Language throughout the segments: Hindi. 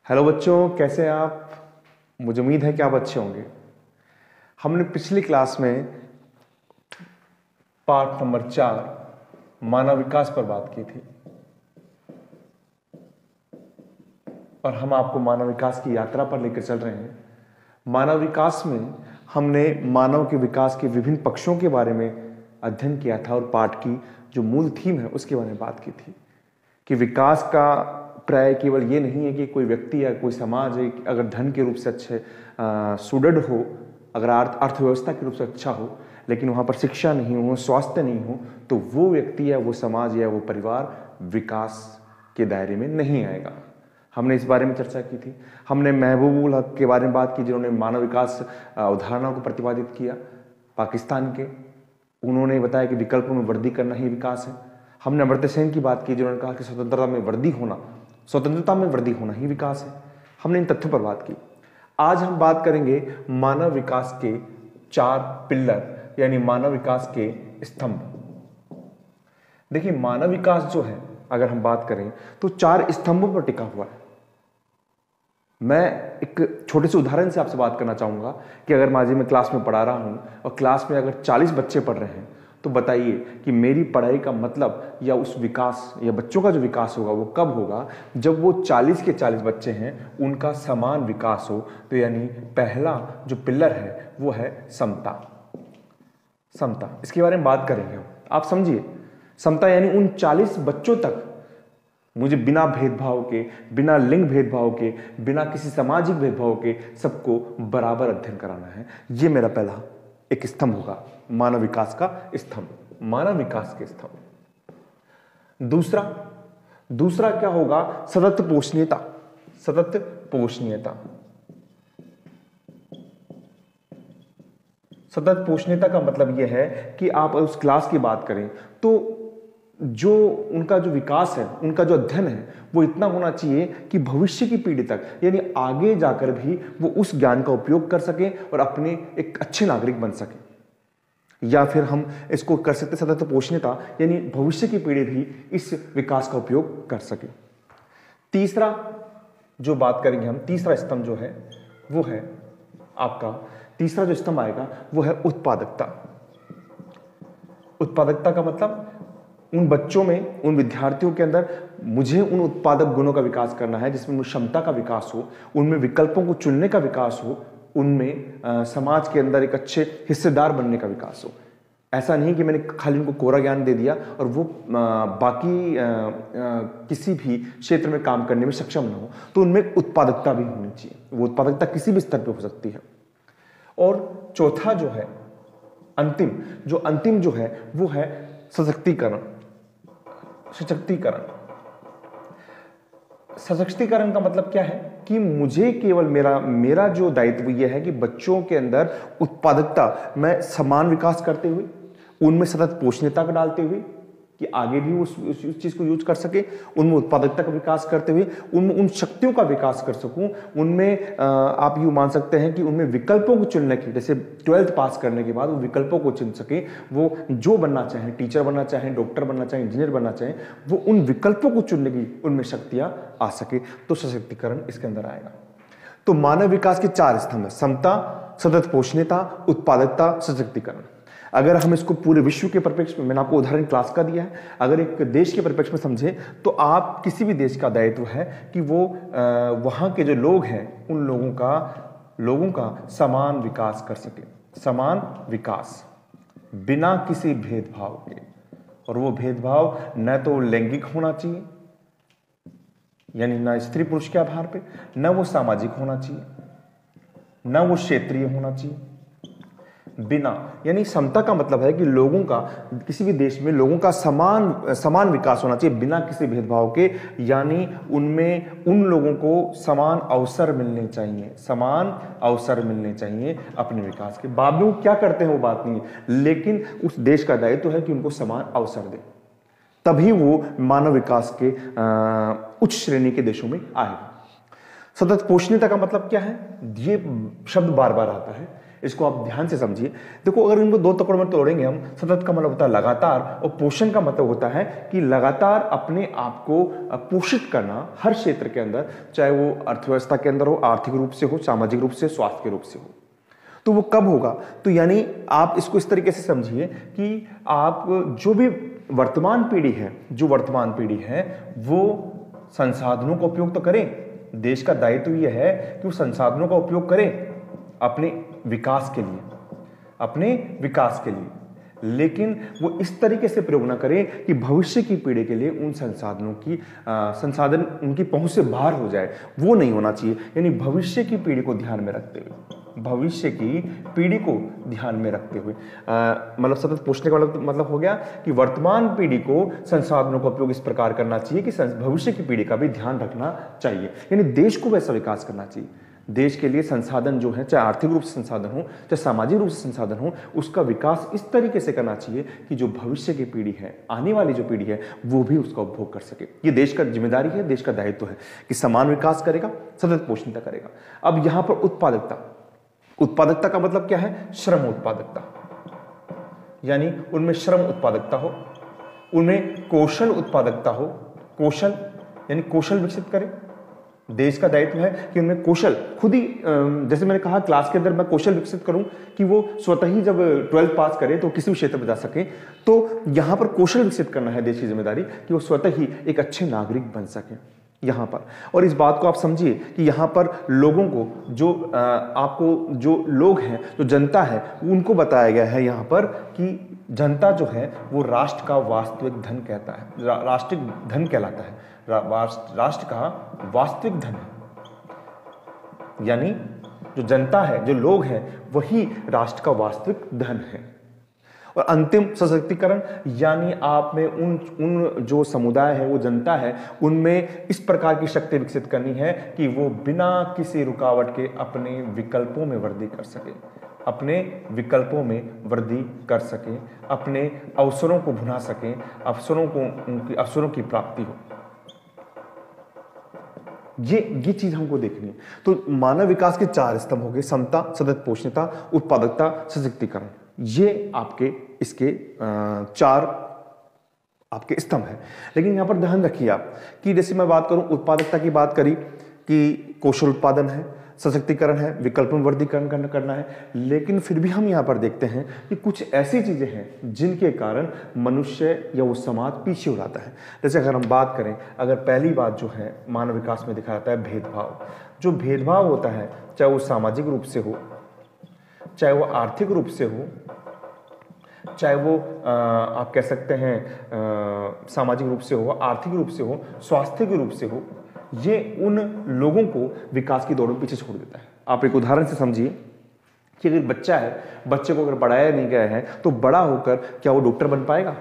हेलो बच्चों, कैसे हैं आप? मुझे उम्मीद है कि आप अच्छे होंगे। हमने पिछली क्लास में पार्ट नंबर 4 मानव विकास पर बात की थी और हम आपको मानव विकास की यात्रा पर लेकर चल रहे हैं। मानव विकास में हमने मानव के विकास के विभिन्न पक्षों के बारे में अध्ययन किया था और पाठ की जो मूल थीम है उसके बारे में बात की थी कि विकास का प्राय केवल ये नहीं है कि कोई व्यक्ति या कोई समाज है अगर धन के रूप से अच्छे सुदृढ़ हो, अगर अर्थव्यवस्था के रूप से अच्छा हो, लेकिन वहाँ पर शिक्षा नहीं हो, स्वास्थ्य नहीं हो, तो वो व्यक्ति या वो समाज या वो परिवार विकास के दायरे में नहीं आएगा। हमने इस बारे में चर्चा की थी। हमने महबूबुल हक के बारे में बात की जिन्होंने मानव विकास अवधारणा को प्रतिपादित किया, पाकिस्तान के। उन्होंने बताया कि विकल्पों में वृद्धि करना ही विकास है। हमने अमर्त्य सेन की बात की जिन्होंने कहा कि स्वतंत्रता में वृद्धि होना ही विकास है। हमने इन तथ्यों पर बात की। आज हम बात करेंगे मानव विकास के 4 पिल्लर यानी मानव विकास के स्तंभ। देखिए, मानव विकास जो है अगर हम बात करें तो 4 स्तंभों पर टिका हुआ है। मैं एक छोटे से उदाहरण से आपसे बात करना चाहूंगा कि अगर मैं क्लास में पढ़ा रहा हूं और क्लास में अगर 40 बच्चे पढ़ रहे हैं तो बताइए कि मेरी पढ़ाई का मतलब या उस विकास या बच्चों का जो विकास होगा वो कब होगा? जब वो 40 के 40 बच्चे हैं उनका समान विकास हो। तो यानी पहला जो पिलर है वो है समता। इसके बारे में बात करेंगे हम। आप समझिए, समता यानी उन 40 बच्चों तक मुझे बिना भेदभाव के, बिना लिंग भेदभाव के, बिना किसी सामाजिक भेदभाव के सबको बराबर अध्ययन कराना है। ये मेरा पहला एक स्तंभ होगा, मानव विकास का स्तंभ, मानव विकास के स्तंभ। दूसरा क्या होगा? सतत पोषणीयता। सतत पोषणीयता का मतलब यह है कि आप उस क्लास की बात करें तो जो उनका जो विकास है, उनका जो अध्ययन है वो इतना होना चाहिए कि भविष्य की पीढ़ी तक यानी आगे जाकर भी वो उस ज्ञान का उपयोग कर सके और अपने एक अच्छे नागरिक बन सके। या फिर हम इसको कर सकते सतत पोषणीयता यानी भविष्य की पीढ़ी भी इस विकास का उपयोग कर सके। तीसरा जो बात करेंगे हम, तीसरा स्तंभ जो है वो है आपका, तीसरा जो स्तंभ आएगा वो है उत्पादकता। उत्पादकता का मतलब उन बच्चों में, उन विद्यार्थियों के अंदर मुझे उन उत्पादक गुणों का विकास करना है जिसमें क्षमता का विकास हो, उनमें विकल्पों को चुनने का विकास हो, उनमें समाज के अंदर एक अच्छे हिस्सेदार बनने का विकास हो। ऐसा नहीं कि मैंने खाली उनको कोरा ज्ञान दे दिया और वो बाकी किसी भी क्षेत्र में काम करने में सक्षम ना हो। तो उनमें उत्पादकता भी होनी चाहिए। वो उत्पादकता किसी भी स्तर पर हो सकती है। और चौथा जो है, अंतिम जो है वो है सशक्तिकरण। सशक्तिकरण का मतलब क्या है कि मुझे केवल मेरा जो दायित्व यह है कि बच्चों के अंदर उत्पादकता मैं समान विकास करते हुए, उनमें सतत पोषणीयता को डालते हुए कि आगे भी उस चीज को यूज कर सके, उनमें उत्पादकता का विकास करते हुए उनमें उन शक्तियों का विकास कर सकूं, उनमें आप यूं मान सकते हैं कि उनमें विकल्पों को चुनने की, जैसे 12th पास करने के बाद वो विकल्पों को चुन सके, वो जो बनना चाहें, टीचर बनना चाहें, डॉक्टर बनना चाहें, इंजीनियर बनना चाहें, वो उन विकल्पों को चुनने की उनमें शक्तियां आ सके। तो सशक्तिकरण इसके अंदर आएगा। तो मानव विकास के 4 स्तंभ है, समता, सतत पोषणीयता, उत्पादकता, सशक्तिकरण। अगर हम इसको पूरे विश्व के परिप्रेक्ष्य में, मैंने आपको उदाहरण क्लास का दिया है, अगर एक देश के परिप्रेक्ष्य में समझे तो आप किसी भी देश का दायित्व है कि वो वहां के जो लोग हैं उन लोगों का समान विकास कर सके, समान विकास बिना किसी भेदभाव के। और वो भेदभाव न तो लैंगिक होना चाहिए यानी न स्त्री पुरुष के आधार पे, न वो सामाजिक होना चाहिए, न वो क्षेत्रीय होना चाहिए। बिना यानी समता का मतलब है कि लोगों का, किसी भी देश में लोगों का समान विकास होना चाहिए बिना किसी भेदभाव के, यानी उनमें उन लोगों को समान अवसर मिलने चाहिए अपने विकास के। बाद में वो क्या करते हैं वो बात नहीं है, लेकिन उस देश का दायित्व है कि उनको समान अवसर दे, तभी वो मानव विकास के उच्च श्रेणी के देशों में आएगा। सतत पोषणीयता का मतलब क्या है? ये शब्द बार बार आता है। इसको आप ध्यान से समझिए। देखो, अगर इनको दो टुकड़ों में तोड़ेंगे हम, सतत का मतलब होता है लगातार, और पोषण का मतलब होता है कि लगातार अपने आप को पोषित करना हर क्षेत्र के अंदर, चाहे वो अर्थव्यवस्था के अंदर हो, आर्थिक रूप से हो, सामाजिक रूप से, स्वास्थ्य के रूप से हो। तो वो कब होगा? तो यानी आप इसको इस तरीके से समझिए कि आप जो भी वर्तमान पीढ़ी है, वो संसाधनों का उपयोग तो करें। देश का दायित्व यह है कि वो संसाधनों का उपयोग करें अपने विकास के लिए, लेकिन वो इस तरीके से प्रयोग ना करें कि भविष्य की पीढ़ी के लिए उन संसाधन उनकी पहुंच से बाहर हो जाए। वो नहीं होना चाहिए। यानी भविष्य की पीढ़ी को ध्यान में रखते हुए, मतलब सतत पोषण का मतलब हो गया कि वर्तमान पीढ़ी को संसाधनों का उपयोग इस प्रकार करना चाहिए कि भविष्य की पीढ़ी का भी ध्यान रखना चाहिए। यानी देश को वैसा विकास करना चाहिए। देश के लिए संसाधन जो है, चाहे आर्थिक रूप से संसाधन हो, चाहे सामाजिक रूप से संसाधन हो, उसका विकास इस तरीके से करना चाहिए कि जो भविष्य की पीढ़ी है, आने वाली जो पीढ़ी है, वो भी उसका उपभोग कर सके। ये देश का जिम्मेदारी है, देश का दायित्व है कि समान विकास करेगा, सतत पोषणता करेगा। अब यहां पर उत्पादकता का मतलब क्या है? श्रम उत्पादकता, यानी उनमें श्रम उत्पादकता हो, उनमें कौशल उत्पादकता हो। कौशल यानी कौशल विकसित करें। देश का दायित्व है कि उनमें कौशल खुद ही, जैसे मैंने कहा क्लास के अंदर मैं कौशल विकसित करूं कि वो स्वतः ही जब 12th पास करे तो किसी भी क्षेत्र में जा सके। तो यहां पर कौशल विकसित करना है देश की जिम्मेदारी कि वो स्वतः ही एक अच्छे नागरिक बन सके यहां पर। और इस बात को आप समझिए कि यहां पर लोगों को जो लोग हैं, जो जनता है, उनको बताया गया है यहां पर कि जनता जो है वो राष्ट्र का वास्तविक धन राष्ट्रिक धन कहलाता है। राष्ट्र का वास्तविक धन है, यानी जो जनता है, जो लोग हैं, वही राष्ट्र का वास्तविक धन है। और अंतिम सशक्तिकरण, यानी आप में उन जो समुदाय है, वो जनता है, उनमें इस प्रकार की शक्ति विकसित करनी है कि वो बिना किसी रुकावट के अपने विकल्पों में वृद्धि कर सके, अपने अवसरों को भुना सके, अवसरों की प्राप्ति हो। ये चीज हमको देखनी है। तो मानव विकास के 4 स्तंभ हो गए: समता, सतत पोषणता, उत्पादकता, सशक्तिकरण। ये आपके इसके 4 आपके स्तंभ है। लेकिन यहां पर ध्यान रखिए आप कि जैसे मैं बात करूं, उत्पादकता की बात करी कि कौशल उत्पादन है, सशक्तिकरण है, विकल्प में वर्गीकरण करना है। लेकिन फिर भी हम यहां पर देखते हैं कि कुछ ऐसी चीजें हैं जिनके कारण मनुष्य या वो समाज पीछे हो जाता है। जैसे अगर हम बात करें, अगर पहली बात जो है मानव विकास में दिखा जाता है भेदभाव। जो भेदभाव होता है, चाहे वो सामाजिक रूप से हो, चाहे वो आर्थिक रूप से हो, चाहे वो आप कह सकते हैं सामाजिक रूप से हो, आर्थिक रूप से हो, स्वास्थ्य के रूप से हो, ये उन लोगों को विकास की दौड़ में पीछे छोड़ देता है। आप एक उदाहरण से समझिए कि अगर बच्चा है, बच्चे को अगर पढ़ाया नहीं गया है तो बड़ा होकर क्या वो डॉक्टर बन पाएगा?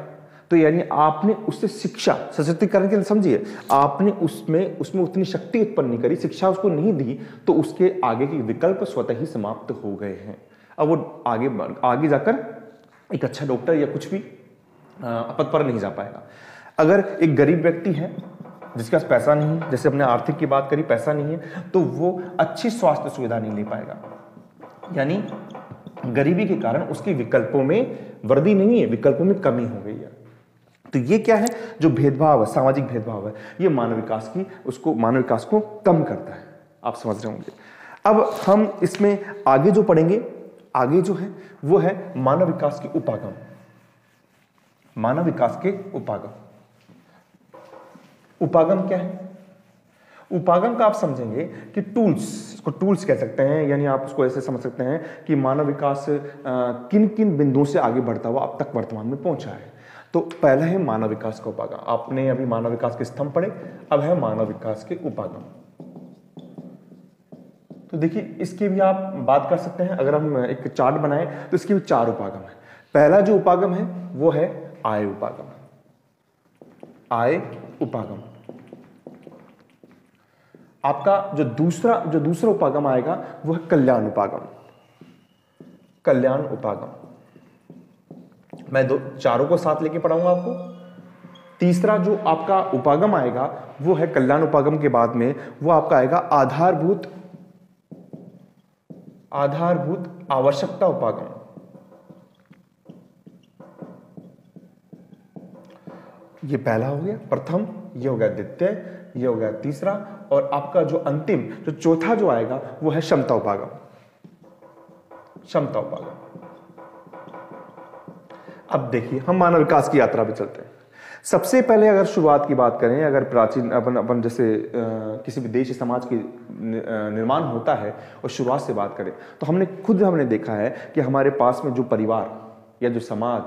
तो यानी आपने उससे शिक्षा, सशक्तिकरण के लिए समझिए, आपने उसमें उतनी शक्ति उत्पन्न नहीं करी, शिक्षा उसको नहीं दी, तो उसके आगे के विकल्प स्वतः ही समाप्त हो गए हैं। अब वो आगे जाकर एक अच्छा डॉक्टर या कुछ भी पद पर नहीं जा पाएगा। अगर एक गरीब व्यक्ति है जिसके पास पैसा नहीं है, जैसे अपने आर्थिक की बात करी, पैसा नहीं है, तो वो अच्छी स्वास्थ्य सुविधा नहीं ले पाएगा। यानी गरीबी के कारण उसके विकल्पों में वृद्धि नहीं है, विकल्पों में कमी हो गई है। तो ये क्या है? जो भेदभाव है, सामाजिक भेदभाव है, ये मानव विकास को कम करता है। आप समझ रहे होंगे। अब हम इसमें आगे जो पढ़ेंगे, आगे जो है वो है मानव विकास के उपागम। मानव विकास के उपागम क्या है? उपागम का आप समझेंगे कि इसको टूल्स कह सकते हैं, यानी आप उसको ऐसे समझ सकते हैं कि मानव विकास किन किन बिंदुओं से आगे बढ़ता हुआ अब तक वर्तमान में पहुंचा है। तो पहला है मानव विकास का उपागम। आपने अभी मानव विकास के स्तंभ पढ़े, अब है मानव विकास के उपागम। तो देखिए, इसकी भी आप बात कर सकते हैं। अगर हम एक चार्ट बनाएं तो इसके भी 4 उपागम है। पहला जो उपागम है वो है आय उपागम। आपका जो दूसरा उपागम आएगा वो है कल्याण उपागम। मैं चारों को साथ लेके पढ़ाऊंगा आपको। तीसरा जो आपका उपागम आएगा वो है कल्याण उपागम के बाद में वो आपका आएगा आधारभूत आवश्यकता उपागम। ये पहला हो गया, प्रथम, ये हो गया द्वितीय, ये हो गया तीसरा, और आपका जो अंतिम जो चौथा जो आएगा वो है क्षमता उपागम। क्षमता उपागम। अब देखिए हम मानव विकास की यात्रा पे चलते हैं। सबसे पहले अगर शुरुआत की बात करें, अगर प्राचीन अपन जैसे किसी भी देश समाज की निर्माण होता है और शुरुआत से बात करें तो हमने देखा है कि हमारे पास में जो परिवार या जो समाज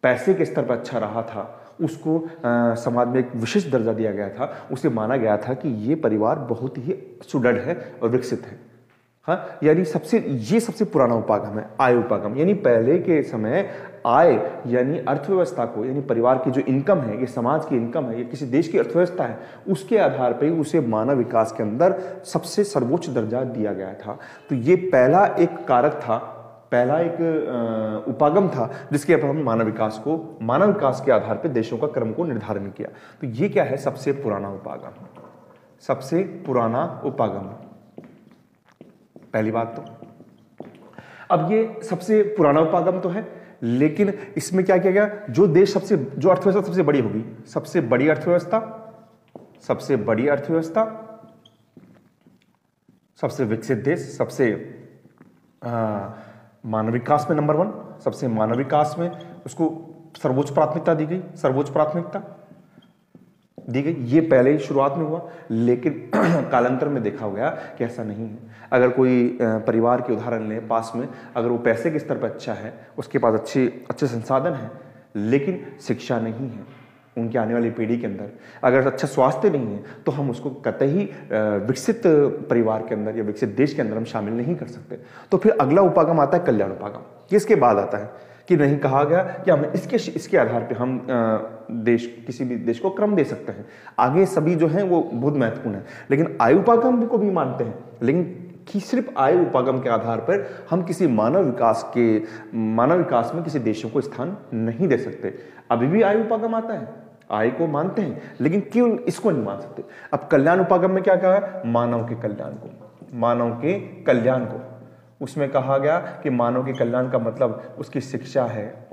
पैसे के स्तर पर अच्छा रहा था, उसको समाज में एक विशेष दर्जा दिया गया था। उसे माना गया था कि ये परिवार बहुत ही सुदृढ़ है और विकसित है। हाँ, यानी ये सबसे पुराना उपागम है, आय उपागम। यानी पहले के समय आय यानी अर्थव्यवस्था को, यानी परिवार की जो इनकम है, ये समाज की इनकम है, ये किसी देश की अर्थव्यवस्था है, उसके आधार पर उसे मानव विकास के अंदर सबसे सर्वोच्च दर्जा दिया गया था। तो ये पहला एक कारक था, पहला एक उपागम था जिसके ऊपर हम मानव विकास के आधार पर देशों का क्रम को निर्धारण किया। तो ये क्या है? सबसे पुराना उपागम, सबसे पुराना उपागम, पहली बात। तो अब ये सबसे पुराना उपागम तो है, लेकिन इसमें क्या किया गया? जो अर्थव्यवस्था सबसे बड़ी होगी, सबसे बड़ी अर्थव्यवस्था, सबसे विकसित देश, सबसे मानव विकास में नंबर 1, सबसे मानव विकास में उसको सर्वोच्च प्राथमिकता दी गई। ये पहले ही शुरुआत में हुआ, लेकिन कालांतर में देखा गया कि ऐसा नहीं है। अगर कोई परिवार के उदाहरण लें, पास में अगर वो पैसे के स्तर पर अच्छा है, उसके पास अच्छे संसाधन हैं, लेकिन शिक्षा नहीं है उनकी आने वाली पीढ़ी के अंदर, अगर अच्छा स्वास्थ्य नहीं है, तो हम उसको कतई विकसित परिवार के अंदर या विकसित देश के अंदर हम शामिल नहीं कर सकते। तो फिर अगला उपागम आता है कल्याण उपागम। किसके बाद आता है कि नहीं कहा गया कि हम इसके आधार पे हम किसी भी देश को क्रम दे सकते हैं। आगे सभी जो हैं वो बहुत महत्वपूर्ण है, लेकिन आयु उपागम को भी मानते हैं, लेकिन कि सिर्फ आयु उपागम के आधार पर हम किसी मानव विकास में किसी देशों को स्थान नहीं दे सकते। अभी भी आयु उपागम आता है, आय को मानते हैं, लेकिन क्यों इसको नहीं मान सकते। अब कल्याण उपागम में क्या कहा? मानव के कल्याण को उसमें कहा गया कि मानव के कल्याण का मतलब उसकी शिक्षा है,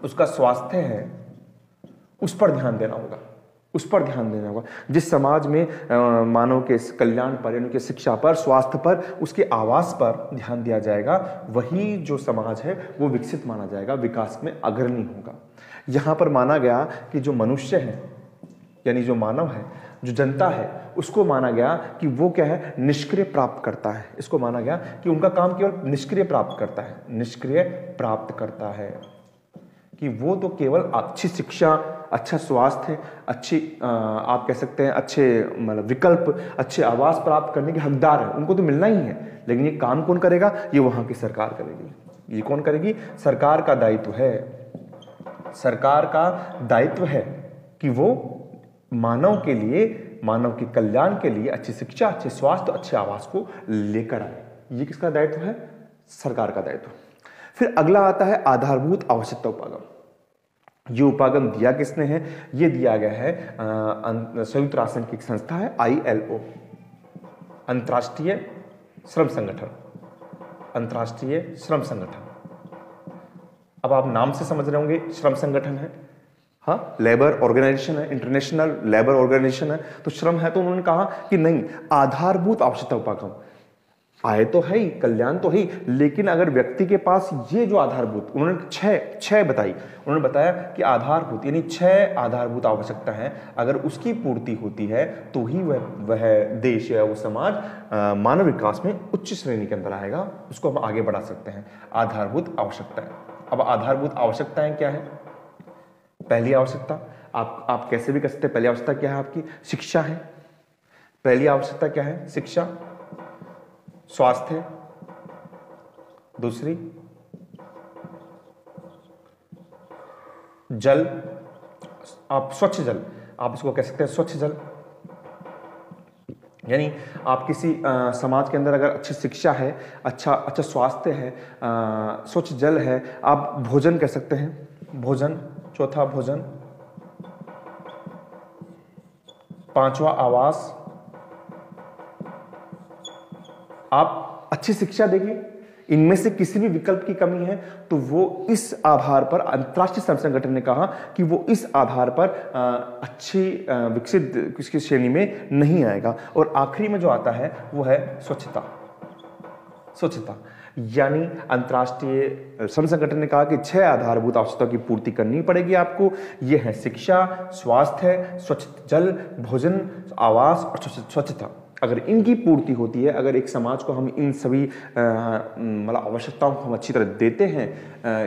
उसका स्वास्थ्य है, उस पर ध्यान देना होगा। जिस समाज में मानव के कल्याण पर, यानी कि शिक्षा पर, स्वास्थ्य पर, उसके आवास पर ध्यान दिया जाएगा, वही जो समाज है वो विकसित माना जाएगा, विकास में अग्रणी होगा। यहां पर माना गया कि जो मनुष्य है, यानी जो मानव है, जो जनता है, उसको माना गया कि वो क्या है? निष्क्रिय प्राप्त करता है। इसको माना गया कि उनका काम केवल निष्क्रिय प्राप्त करता है, कि वो तो केवल अच्छी शिक्षा, अच्छा स्वास्थ्य, आप कह सकते हैं अच्छे मतलब विकल्प, अच्छे आवास प्राप्त करने के हकदार है, उनको तो मिलना ही है। लेकिन ये काम कौन करेगा? ये वहां की सरकार करेगी। ये कौन करेगी? सरकार का दायित्व है कि वो मानव के कल्याण के लिए अच्छी शिक्षा, अच्छे स्वास्थ्य, अच्छे आवास को लेकर आए। ये किसका दायित्व है? सरकार का दायित्व। फिर अगला आता है आधारभूत आवश्यकता उपागम। ये उपागम दिया किसने है? ये दिया गया है संयुक्त राष्ट्र की एक संस्था है ILO, अंतर्राष्ट्रीय श्रम संगठन। अब आप नाम से समझ रहे होंगे श्रम संगठन है, हाँ, लेबर ऑर्गेनाइजेशन है, इंटरनेशनल लेबर ऑर्गेनाइजेशन है, तो श्रम है। तो उन्होंने कहा कि नहीं, आधारभूत आवश्यकता उपागम, आय तो है ही, कल्याण तो है ही, लेकिन अगर व्यक्ति के पास ये जो आधारभूत, उन्होंने छह बताई, उन्होंने बताया कि आधारभूत यानी 6 आधारभूत आवश्यकता है, अगर उसकी पूर्ति होती है तो ही वह देश या वो समाज मानव विकास में उच्च श्रेणी के अंदर आएगा, उसको हम आगे बढ़ा सकते हैं। आधारभूत आवश्यकताएं। अब आधारभूत आवश्यकताएं क्या है? पहली आवश्यकता आप कैसे भी कर सकते हैं। पहली आवश्यकता क्या है? आपकी शिक्षा है। पहली आवश्यकता क्या है? शिक्षा, स्वास्थ्य। दूसरी जल, आप स्वच्छ जल, आप इसको कह सकते हैं स्वच्छ जल, यानी आप किसी समाज के अंदर अगर अच्छी शिक्षा है, अच्छा स्वास्थ्य है, स्वच्छ जल है, आप भोजन कह सकते हैं, भोजन। चौथा भोजन, पांचवा आवास, आप अच्छी शिक्षा देंगे, इनमें से किसी भी विकल्प की कमी है तो वो इस आधार पर, अंतर्राष्ट्रीय श्रम संगठन ने कहा कि वो इस आधार पर अच्छी विकसित किसी श्रेणी में नहीं आएगा। और आखिरी में जो आता है वो है स्वच्छता। स्वच्छता यानी अंतर्राष्ट्रीय श्रम संगठन ने कहा कि 6 आधारभूत आवश्यकताओं की पूर्ति करनी पड़ेगी आपको। ये है शिक्षा, स्वास्थ्य, स्वच्छ जल, भोजन, आवास और स्वच्छता। अगर इनकी पूर्ति होती है, अगर एक समाज को हम इन सभी मतलब आवश्यकताओं को हम अच्छी तरह देते हैं,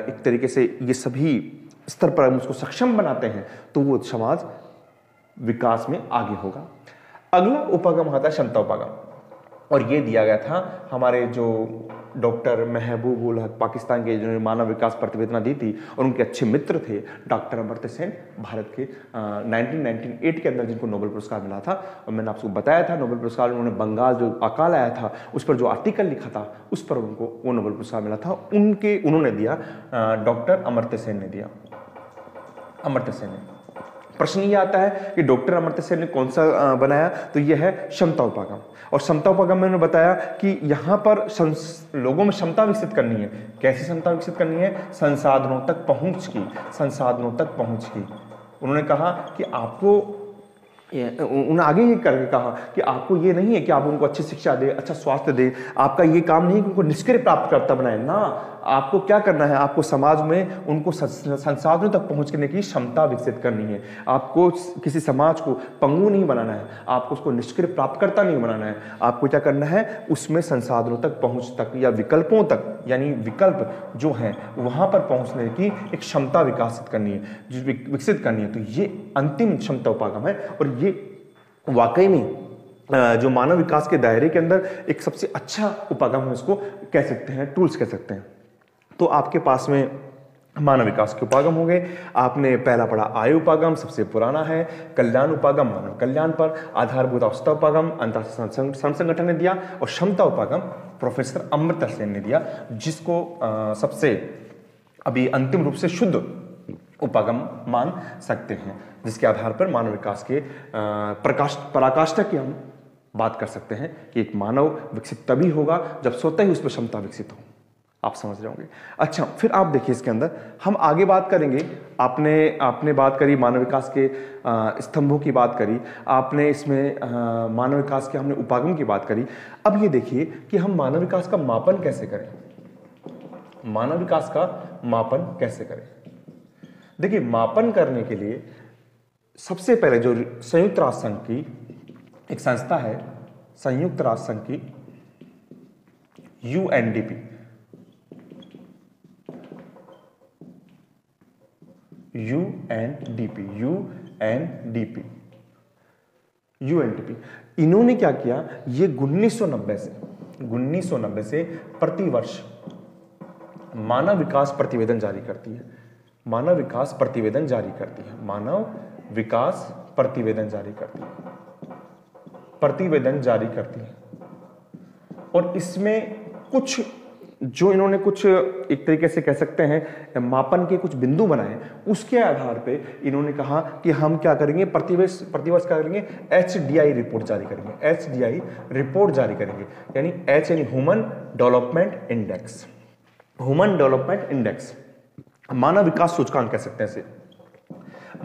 एक तरीके से ये सभी स्तर पर हम उसको सक्षम बनाते हैं, तो वो समाज विकास में आगे होगा। अगला उपागम आता है क्षमता उपागम, और ये दिया गया था हमारे जो डॉक्टर महबूबुल हक पाकिस्तान के, जिन्होंने मानव विकास प्रतिवेदना दी थी, और उनके अच्छे मित्र थे डॉक्टर अमर्त्य सेन, भारत के 1998 के अंदर जिनको नोबेल पुरस्कार मिला था। और मैंने आपको बताया था नोबेल पुरस्कार उन्होंने बंगाल जो अकाल आया था उस पर जो आर्टिकल लिखा था उस पर उनको वो नोबेल पुरस्कार मिला था। उन्होंने दिया, डॉक्टर अमर्त्य सेन ने दिया, अमर्त्य सेन ने। प्रश्न ये आता है कि डॉक्टर अमर्त्य सेन ने कौन सा बनाया, तो यह है क्षमता उपागम। और क्षमता उपागम में उन्होंने बताया कि यहाँ पर लोगों में क्षमता विकसित करनी है। कैसी क्षमता विकसित करनी है? संसाधनों तक पहुंच की, संसाधनों तक पहुंच की। उन्होंने कहा कि आपको, उन्होंने आगे ये करके कहा कि आपको ये नहीं है कि आप उनको अच्छी शिक्षा दे, अच्छा स्वास्थ्य दे, आपका ये काम नहीं है कि उनको निष्क्रिय प्राप्तकर्ता बनाए ना। आपको क्या करना है? आपको समाज में उनको संसाधनों तक पहुंचने की क्षमता विकसित करनी है। आपको किसी समाज को पंगु नहीं बनाना है, आपको उसको निष्क्रिय प्राप्तकर्ता नहीं बनाना है। आपको क्या करना है? उसमें संसाधनों तक पहुंच तक या विकल्पों तक, यानी विकल्प जो है वहां पर पहुंचने की एक क्षमता विकसित करनी है, जो विकसित करनी है। तो ये अंतिम क्षमता उपागम है, और ये वाकई में जो मानव विकास के दायरे के अंदर एक सबसे अच्छा उपागम हम इसको कह सकते हैं, टूल्स कह सकते हैं। तो आपके पास में मानव विकास के उपागम हो गए। आपने पहला पढ़ा आय उपागम, सबसे पुराना है। कल्याण उपागम मानव कल्याण पर। आधारभूत अवस्था उपागम अंतर्राष्ट्रीय श्रम संगठन ने दिया। और क्षमता उपागम प्रोफेसर अमर्त्य सेन ने दिया, जिसको सबसे अभी अंतिम रूप से शुद्ध उपागम मान सकते हैं, जिसके आधार पर मानव विकास के पराकाष्ठा की हम बात कर सकते हैं कि एक मानव विकसित तभी होगा जब स्वतः ही उसमें क्षमता विकसित हो। आप समझ रहे होंगे। अच्छा, फिर आप देखिए इसके अंदर हम आगे बात करेंगे। आपने बात करी मानव विकास के स्तंभों की बात करी, आपने इसमें मानव विकास के हमने उपागम की बात करी। अब ये देखिए कि हम मानव विकास का मापन कैसे करें। मानव विकास का मापन कैसे करें? देखिए, मापन करने के लिए सबसे पहले जो संयुक्त राष्ट्र संघ की एक संस्था है, संयुक्त राष्ट्र संघ की यूएनडीपी, इन्होंने क्या किया, ये 1990 से प्रतिवर्ष मानव विकास प्रतिवेदन जारी करती है। मानव विकास प्रतिवेदन जारी करती है। मानव विकास प्रतिवेदन जारी करती है। प्रतिवेदन जारी करती है। और इसमें कुछ जो इन्होंने कुछ एक तरीके से कह सकते हैं मापन के कुछ बिंदु बनाए, उसके आधार पे इन्होंने कहा कि हम क्या करेंगे, प्रतिवर्ष क्या करेंगे, HDI रिपोर्ट जारी करेंगे। HDI रिपोर्ट जारी करेंगे, यानी H यानी human development index. Human development index, मानव विकास सूचकांक कह सकते हैं इसे,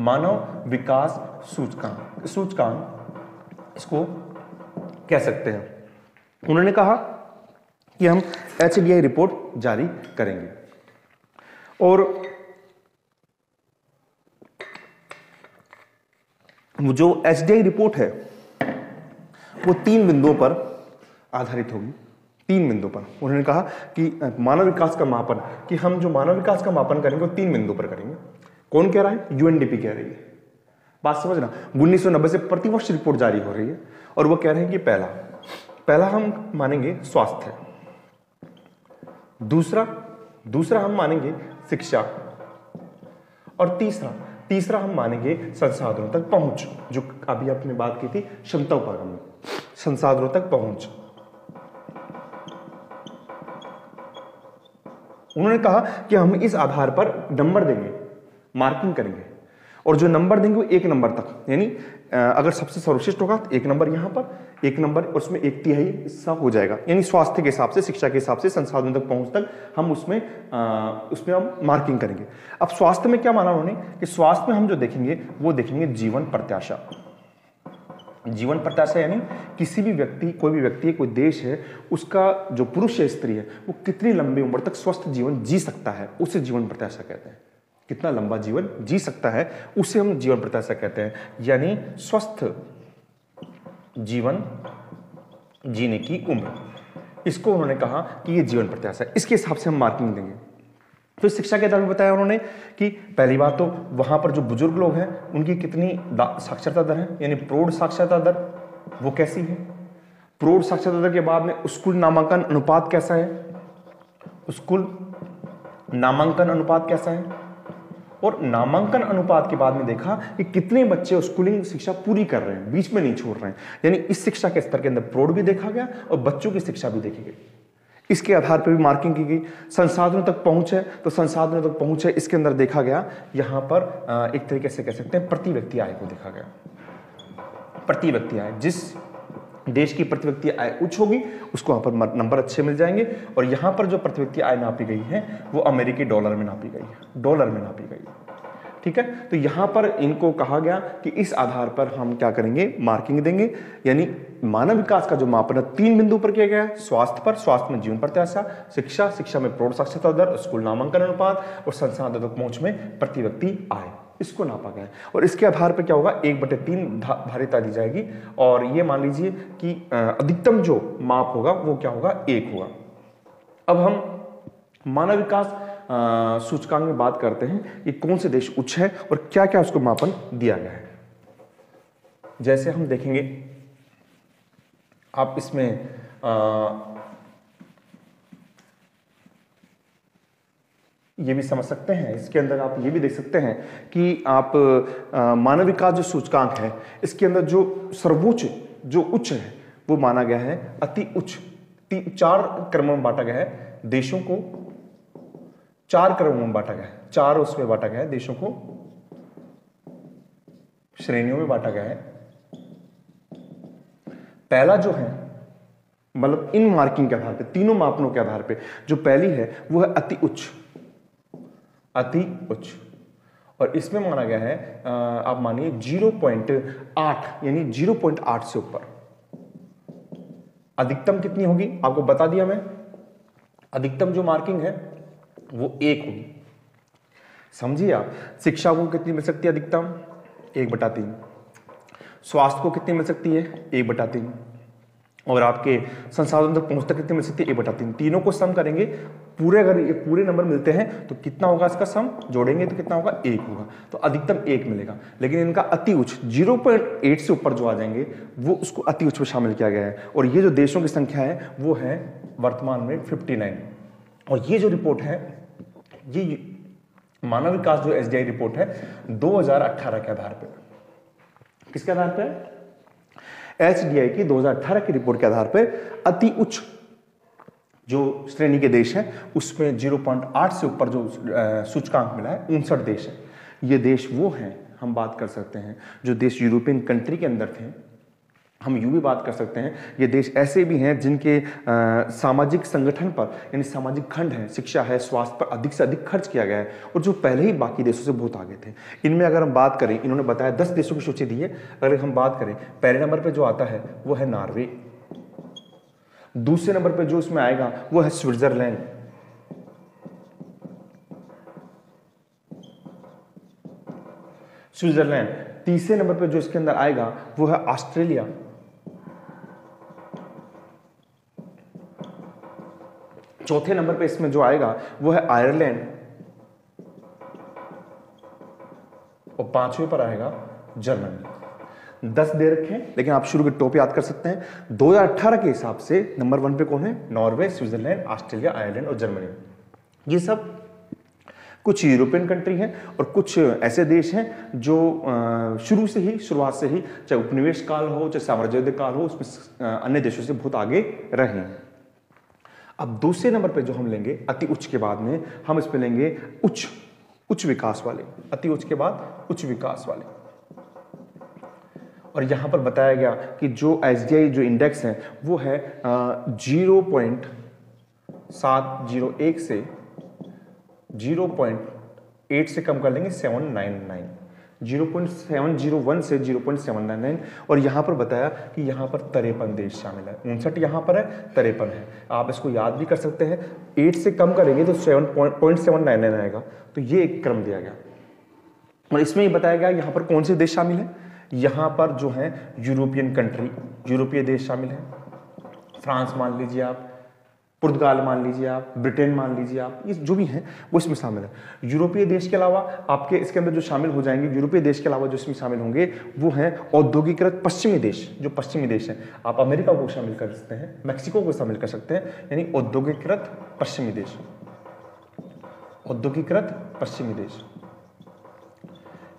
मानव विकास सूचकांक इसको कह सकते हैं। उन्होंने कहा कि हम HDI रिपोर्ट जारी करेंगे। और जो HDI रिपोर्ट है वो 3 बिंदुओं पर आधारित होगी। 3 बिंदुओं पर उन्होंने कहा कि मानव विकास का मापन, कि हम जो मानव विकास का मापन करेंगे वो 3 बिंदुओं पर करेंगे। कौन कह रहा है? यूएनडीपी कह रही है। बात समझना, 1990 से प्रतिवर्ष रिपोर्ट जारी हो रही है, और वो कह रहे हैं कि पहला हम मानेंगे स्वास्थ्य, दूसरा हम मानेंगे शिक्षा, और तीसरा हम मानेंगे संसाधनों तक पहुंच, जो अभी आपने बात की थी क्षमता उपागम में, संसाधनों तक पहुंच। उन्होंने कहा कि हम इस आधार पर नंबर देंगे, मार्किंग करेंगे, और जो नंबर देंगे वो 1 नंबर तक, यानी अगर सबसे सर्वश्रेष्ठ होगा तो 1 नंबर यहाँ पर, 1 नंबर और उसमें 1/3 हिस्सा हो जाएगा, यानी स्वास्थ्य के हिसाब से, शिक्षा के हिसाब से, संसाधन तक पहुंच तक हम उसमें हम मार्किंग करेंगे। अब स्वास्थ्य में क्या माना उन्होंने कि स्वास्थ्य में हम जो देखेंगे वो देखेंगे जीवन प्रत्याशा। जीवन प्रत्याशा यानी किसी भी व्यक्ति, कोई भी व्यक्ति, कोई देश है, उसका जो पुरुष या स्त्री है वो कितनी लंबी उम्र तक स्वस्थ जीवन जी सकता है, उसे जीवन प्रत्याशा कहते हैं। कितना लंबा जीवन जी सकता है उसे हम जीवन प्रत्याशा कहते हैं, यानी स्वस्थ जीवन जीने की उम्र, इसको उन्होंने कहा कि ये जीवन प्रत्याशा है। इसके हिसाब से हम मार्किंग देंगे। तो शिक्षा के आधार पर बताया उन्होंने कि पहली बात तो वहां पर जो बुजुर्ग लोग हैं उनकी कितनी साक्षरता दर है, यानी प्रौढ़ साक्षरता दर वो कैसी है। प्रौढ़ साक्षरता दर के बाद में स्कूल नामांकन अनुपात कैसा है, स्कूल नामांकन अनुपात कैसा है, और नामांकन अनुपात के बाद में देखा कि कितने बच्चे स्कूलिंग शिक्षा पूरी कर रहे हैं, बीच में नहीं छोड़ रहे हैं, यानी इस शिक्षा के स्तर के अंदर प्रौढ़ भी देखा गया और बच्चों की शिक्षा भी देखी गई। इसके आधार पर भी मार्किंग की गई। संसाधनों तक पहुंच है तो संसाधनों तक पहुंच है, इसके अंदर देखा गया यहां पर एक तरीके से कह सकते हैं प्रति व्यक्ति आय को देखा गया। प्रति व्यक्ति आय, जिस देश की प्रति व्यक्ति आय उच्च होगी उसको वहां पर नंबर अच्छे मिल जाएंगे, और यहां पर जो प्रति व्यक्ति आय नापी गई है वो अमेरिकी डॉलर में नापी गई है, डॉलर में नापी गई है। ठीक है, तो यहां पर इनको कहा गया कि इस आधार पर हम क्या करेंगे, मार्किंग देंगे। यानी मानव विकास का जो मापन है 3 बिंदु पर किया गया है, स्वास्थ्य पर, स्वास्थ्य में जीवन प्रत्याशा, शिक्षा, शिक्षा में प्रौढ़ साक्षरता दर, स्कूल नामांकन अनुपात, और संसाधन तक पहुंच में प्रति व्यक्ति आय, इसको नापा गया है। और इसके आधार पर क्या होगा, 1/3 धारिता दी जाएगी, और ये मान लीजिए कि अधिकतम जो माप होगा वो क्या होगा, 1 होगा। अब हम मानव विकास सूचकांक में बात करते हैं कि कौन से देश उच्च है और क्या क्या उसको मापन दिया गया है। जैसे हम देखेंगे, आप इसमें ये भी समझ सकते हैं, इसके अंदर आप ये भी देख सकते हैं कि आप मानव विकास जो सूचकांक है इसके अंदर जो सर्वोच्च, जो उच्च है वो माना गया है अति उच्च। 4 क्रमों में बांटा गया है देशों को, 4 क्रमों में बांटा गया है, 4 उसमें बांटा गया है देशों को, श्रेणियों में बांटा गया है। पहला जो है, मतलब इन मार्किंग के आधार पे, तीनों मापनों के आधार पे जो पहली है वो है अति उच्च, अति उच्च, और इसमें माना गया है आप मानिए 0.8, यानी 0.8 से ऊपर। अधिकतम कितनी होगी आपको बता दिया मैं, अधिकतम जो मार्किंग है वो 1 होगी। समझिए आप, शिक्षा को कितनी मिल सकती है अधिकतम, 1/3। स्वास्थ्य को कितनी मिल सकती है, 1/3, और आपके संसाधन तक पहुंच तक कितनी मिल सकती है, 1/3। तीनों को सम करेंगे, पूरे अगर ये पूरे नंबर मिलते हैं तो कितना होगा इसका सम, जोड़ेंगे तो कितना होगा, 1 होगा, तो अधिकतम 1 मिलेगा। लेकिन इनका अति उच्च 0.8 से ऊपर जो आ जाएंगे वो उसको अति उच्च में शामिल किया गया है, और ये जो देशों की संख्या है वो है वर्तमान में 59। और ये जो रिपोर्ट है, ये मानव विकास जो SDI रिपोर्ट है 2018 के आधार पर, किसके आधार पर, HDI की 2018 की रिपोर्ट के आधार पर अति उच्च जो श्रेणी के देश हैं उसमें 0.8 से ऊपर जो सूचकांक मिला है 59 देश है। ये देश वो हैं, हम बात कर सकते हैं जो देश यूरोपियन कंट्री के अंदर थे, हम यूं भी बात कर सकते हैं ये देश ऐसे भी हैं जिनके सामाजिक संगठन पर, यानी सामाजिक खंड है, शिक्षा है, स्वास्थ्य पर अधिक से अधिक खर्च किया गया है, और जो पहले ही बाकी देशों से बहुत आगे थे। इनमें अगर हम बात करें, इन्होंने बताया 10 देशों की सूची दी है, अगर हम बात करें पहले नंबर पर जो आता है वो है नॉर्वे, दूसरे नंबर पर जो इसमें आएगा वो है स्विट्जरलैंड, तीसरे नंबर पर जो इसके अंदर आएगा वो है ऑस्ट्रेलिया, चौथे नंबर पे इसमें जो आएगा वो है आयरलैंड, और 5वें पर आएगा जर्मनी। 10 दे रखे हैं, लेकिन आप शुरू के टॉप याद कर सकते हैं। 2018 के हिसाब से नंबर 1 पे कौन है, नॉर्वे, स्विट्जरलैंड, ऑस्ट्रेलिया, आयरलैंड और जर्मनी। ये सब कुछ यूरोपियन कंट्री हैं और कुछ ऐसे देश हैं जो शुरुआत से ही चाहे उपनिवेश काल हो चाहे साम्राज्यवादी काल हो, उसमें अन्य देशों से बहुत आगे रहे हैं। अब दूसरे नंबर पे जो हम लेंगे अति उच्च के बाद में, हम इसमें लेंगे उच्च विकास वाले, अति उच्च के बाद उच्च विकास वाले। और यहाँ पर बताया गया कि जो SDI जो इंडेक्स है वो है 0.701 से 0.8 से कम कर लेंगे 799, 0.701 से 0.799। और यहाँ पर बताया कि यहाँ पर 53 देश शामिल है, 59 यहाँ पर है, 53 है। आप इसको याद भी कर सकते हैं, 8 से कम करेंगे तो 7.799 आएगा। तो ये एक क्रम दिया गया और इसमें ये बताया गया यहाँ पर कौन से देश शामिल है। यहाँ पर जो है यूरोपियन कंट्री, यूरोपीय देश शामिल है। फ्रांस मान लीजिए आप, पुर्तगाल मान लीजिए आप, ब्रिटेन मान लीजिए आप, ये जो भी हैं वो इसमें शामिल है। यूरोपीय देश के अलावा आपके इसके अंदर जो शामिल हो जाएंगे, यूरोपीय देश के अलावा जो इसमें शामिल होंगे वो हैं औद्योगिकृत पश्चिमी देश। जो पश्चिमी देश हैं, आप अमेरिका को शामिल कर सकते हैं, मैक्सिको को शामिल कर सकते हैं, यानी औद्योगिकृत पश्चिमी देश, औद्योगिकृत पश्चिमी देश।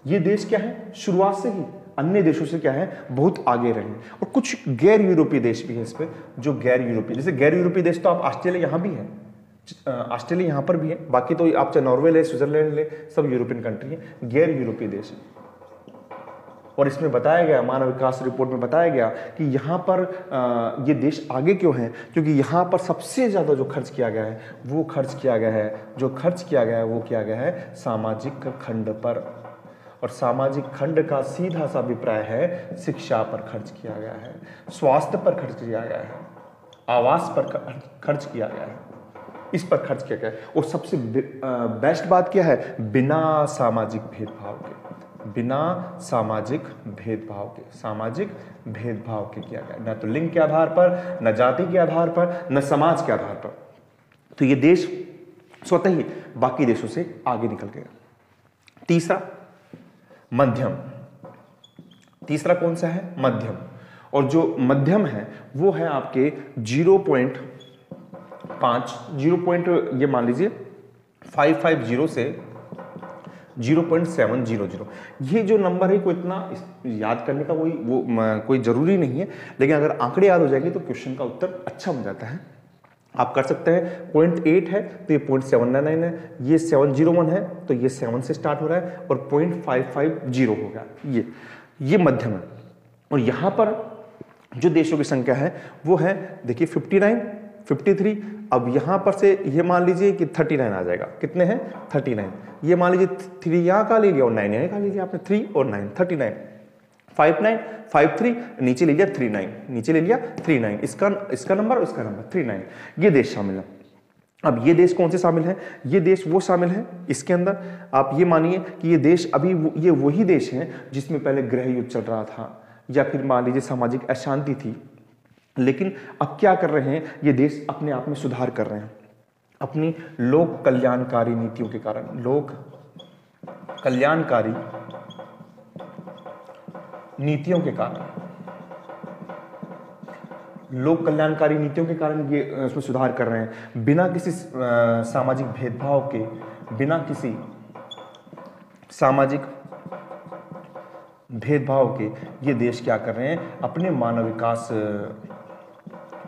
ये देश क्या है, शुरुआत से ही अन्य देशों से क्या है, बहुत आगे रहे। और कुछ गैर यूरोपीय देश भी है इस पे, जो गैर यूरोपीय, जैसे गैर यूरोपीय देश तो आप ऑस्ट्रेलिया यहाँ भी है, ऑस्ट्रेलिया यहाँ पर भी है, बाकी तो आप चाहे नॉर्वे ले, स्विट्जरलैंड ले, सब यूरोपियन कंट्री है, गैर यूरोपीय देश है। और इसमें बताया गया, मानव विकास रिपोर्ट में बताया गया कि यहाँ पर ये देश आगे क्यों हैं, क्योंकि यहाँ पर सबसे ज़्यादा जो खर्च किया गया है वो खर्च किया गया है, जो खर्च किया गया है वो किया गया है सामाजिक खंड पर। और सामाजिक खंड का सीधा सा अभिप्राय है शिक्षा पर खर्च किया गया है, स्वास्थ्य पर खर्च किया गया है, आवास पर खर्च किया गया है, इस पर खर्च किया गया है। और सबसे बेस्ट बात क्या है, बिना सामाजिक भेदभाव के, बिना सामाजिक भेदभाव के, सामाजिक भेदभाव के किया गया, न तो लिंग के आधार पर, न जाति के आधार पर, न समाज के आधार पर। तो ये देश स्वतः ही बाकी देशों से आगे निकल गया। तीसरा मध्यम, तीसरा कौन सा है, मध्यम। और जो मध्यम है वो है आपके 0.5, 0. ये मान लीजिए 550 से 0.700। ये जो नंबर है कोई इतना याद करने का कोई जरूरी नहीं है, लेकिन अगर आंकड़े याद हो जाएंगे तो क्वेश्चन का उत्तर अच्छा बन जाता है। आप कर सकते हैं 0.8 है तो ये 0.799 है, ये 701 है तो ये 7 से स्टार्ट हो रहा है, और 0.550 हो गया, ये मध्यम है। और यहाँ पर जो देशों की संख्या है वो है देखिए 59, 53। अब यहाँ पर से ये मान लीजिए कि 39 आ जाएगा, कितने हैं 39। ये मान लीजिए 3 यहाँ का ले लिया और 9 यहाँ का ले लिया आपने, 3 और 9 39, 59 53 नीचे ले लिया 39, नीचे ले लिया 39, इसका नंबर और इसका नंबर 39, ये देश शामिल है। अब ये देश कौन से शामिल हैं, ये देश वो शामिल है इसके अंदर, आप ये मानिए कि ये देश अभी ये वही देश हैं जिसमें पहले गृह युद्ध चल रहा था, या फिर मान लीजिए सामाजिक अशांति थी। लेकिन अब क्या कर रहे हैं, ये देश अपने आप में सुधार कर रहे हैं अपनी लोक कल्याणकारी नीतियों के कारण, लोक कल्याणकारी नीतियों के कारण, लोक कल्याणकारी नीतियों के कारण ये उसमें सुधार कर रहे हैं। बिना किसी सामाजिक भेदभाव के, बिना किसी सामाजिक भेदभाव के ये देश क्या कर रहे हैं, अपने मानव विकास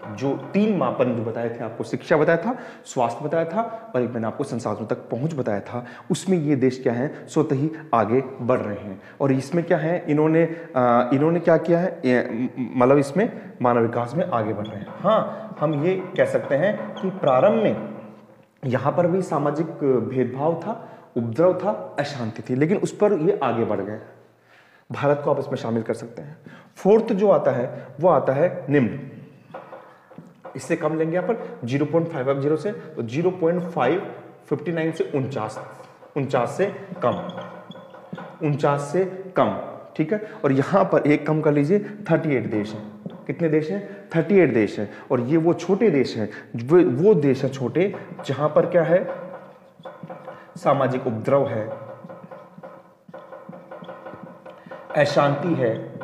जो 3 मापन जो बताए थे आपको, शिक्षा बताया था, स्वास्थ्य बताया था, और एक मैंने आपको संसाधनों तक पहुंच बताया था, उसमें ये देश क्या है स्वतः ही आगे बढ़ रहे हैं। और इसमें क्या है, इन्होंने क्या किया है, मतलब इसमें मानव विकास में आगे बढ़ रहे हैं। हाँ, हम ये कह सकते हैं कि प्रारंभ में यहाँ पर भी सामाजिक भेदभाव था, उपद्रव था, अशांति थी, लेकिन उस पर ये आगे बढ़ गए। भारत को आप इसमें शामिल कर सकते हैं। 4th जो आता है वो आता है निम्न, इससे कम लेंगे यहाँ पर 0.550 से, तो 0.559 से 49 से कम, 49 से कम, ठीक है। और यहाँ पर एक कम कर लीजिए, 38 देश हैं। कितने देश हैं, 38 देश हैं। और ये वो छोटे देश हैं, वो देश हैं छोटे जहां पर क्या है, सामाजिक उपद्रव है, अशांति है,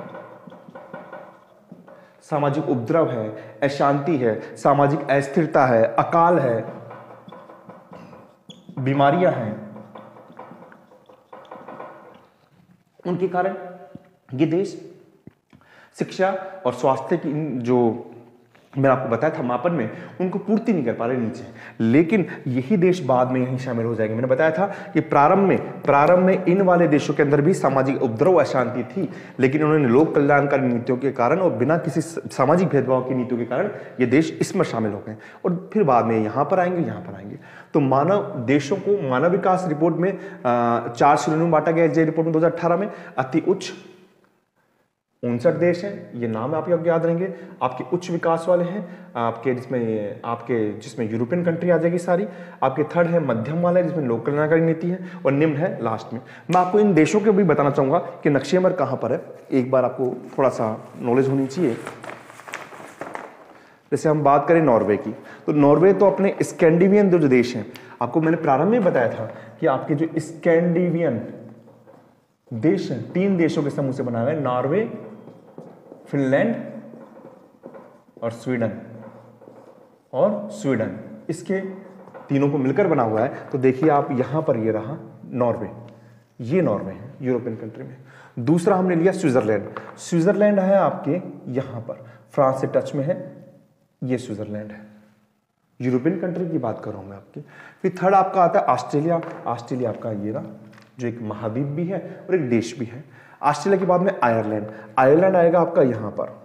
सामाजिक उपद्रव है, अशांति है, सामाजिक अस्थिरता है, अकाल है, बीमारियां हैं, उनके कारण ये देश शिक्षा और स्वास्थ्य की जो मैंने आपको बताया था मापन में उनको पूर्ति नहीं कर पा रहे नीचे, लेकिन यही देश बाद में यहीं शामिल हो जाएंगे। मैंने बताया था कि प्रारंभ में इन वाले देशों के अंदर भी सामाजिक उपद्रव अशांति थी, लेकिन उन्होंने लोक कल्याणकारी नीतियों के कारण और बिना किसी सामाजिक भेदभाव की नीतियों के कारण ये देश इसमें शामिल हो गए, और फिर बाद में यहां पर आएंगे, यहां पर आएंगे। तो मानव देशों को मानव विकास रिपोर्ट में 4 श्रेणियों में बांटा गया जे रिपोर्ट में 2018 में। अति उच्च 59 देश हैं, ये नाम आप याद रहेंगे। आपके उच्च विकास वाले हैं आपके जिसमें यूरोपियन कंट्री आ जाएगी सारी। आपके थर्ड है मध्यम वाले जिसमें लोक कल्याणकारी नीति है, और निम्न है लास्ट में। मैं आपको इन देशों के भी बताना चाहूंगा कि नक्शे पर कहां पर है, एक बार आपको थोड़ा सा नॉलेज होनी चाहिए। जैसे हम बात करें नॉर्वे की, तो नॉर्वे तो अपने स्कैंडिनेवियन जो देश हैं, आपको मैंने प्रारंभ में बताया था कि आपके जो स्कैंडिनेवियन देश हैं 3 देशों के समूह से बना हुआ है, नॉर्वे, फिनलैंड और स्वीडन। इसके तीनों को मिलकर बना हुआ है। तो देखिए आप यहां पर ये रहा नॉर्वे, ये नॉर्वे है यूरोपियन कंट्री में। दूसरा हमने लिया स्विट्जरलैंड है आपके यहां पर, फ्रांस से टच में है, ये स्विट्जरलैंड है, यूरोपियन कंट्री की बात कर रहा हूं मैं आपकी। फिर थर्ड आपका आता है ऑस्ट्रेलिया आपका ये रहा, जो एक महाद्वीप भी है और एक देश भी है। ऑस्ट्रेलिया के बाद में आयरलैंड आएगा आपका यहां पर